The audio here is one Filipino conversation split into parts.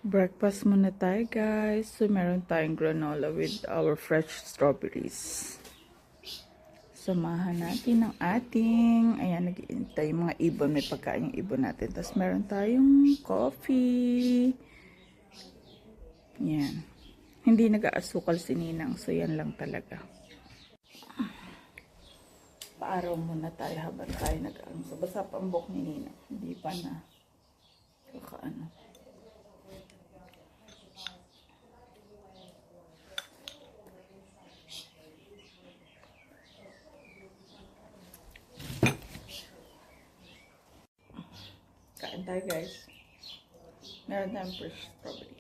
Breakfast muna tayo, guys. So, meron tayong granola with our fresh strawberries. Samahan natin ng ating, ayan, nag-iintay yung mga ibon. May pagkain yung ibon natin. Tapos, meron tayong coffee. Yan. Hindi nag-aasukal si Ninang. So, yan lang talaga. Paaraw muna tayo habang tayo nag-aangsa. Basta pambok ni Ninang. Hindi pa na kakaano. Kain tayo, guys. Meron tayong fresh strawberry.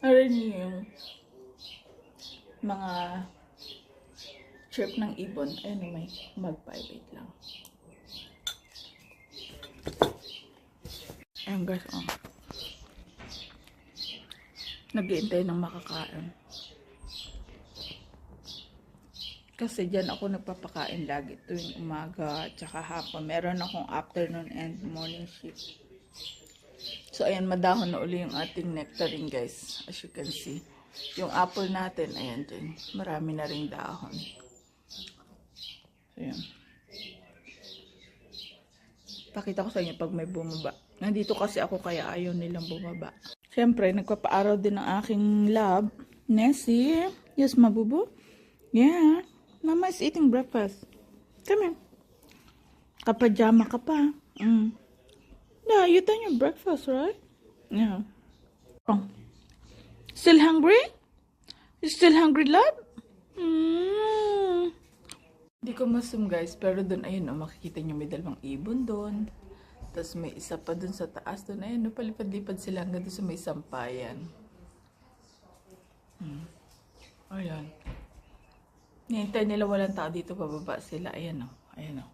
Arin yung mga chirp ng ibon. Ayun, may mag-vibrate lang. Ayun, guys, oh. Nag-iintay ng makakain. Kasi dyan ako nagpapakain lagi tuwing umaga at saka hapon. Meron akong afternoon and morning shift. So, ayan, madahon na uli yung ating nectarine, guys. As you can see. Yung apple natin, ayan dyan. Marami na ring dahon. So, ayan. Pakita ko sa inyo pag may bumaba. Nandito kasi ako kaya ayaw nilang bumaba. Siyempre, nagpapaaraw din ng aking lab. Nessie. Yes, mabubo? Yeah. Mama is eating breakfast. Come here. Kapajama ka pa. Yeah, you done your breakfast, right? Yeah. Oh. Still hungry? You still hungry, love? Hindi ko masum, guys. Pero doon, ayun, oh, makikita nyo may dalawang ibon doon. Tapos may isa pa doon sa taas doon. Ayun, oh, palipad-lipad sila hanggang doon sa may sampayan. Ayan. Nihintay nila walang tao dito, pababa sila. Ayan, oh. Ayan, oh.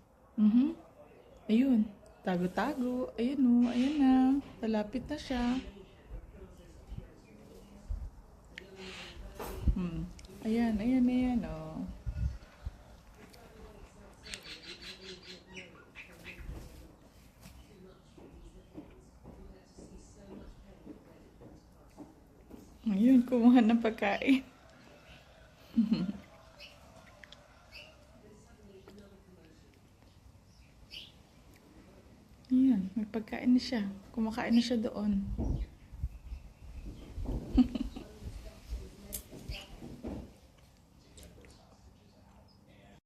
Ayun. Tago-tago. Ayan, oh. Ayan na. Talapit na siya. Ayan, ayan, ayan, oh. Ayun, kumuha ng pagkain. Ayan, may pagkain na siya. Kumakain na siya doon.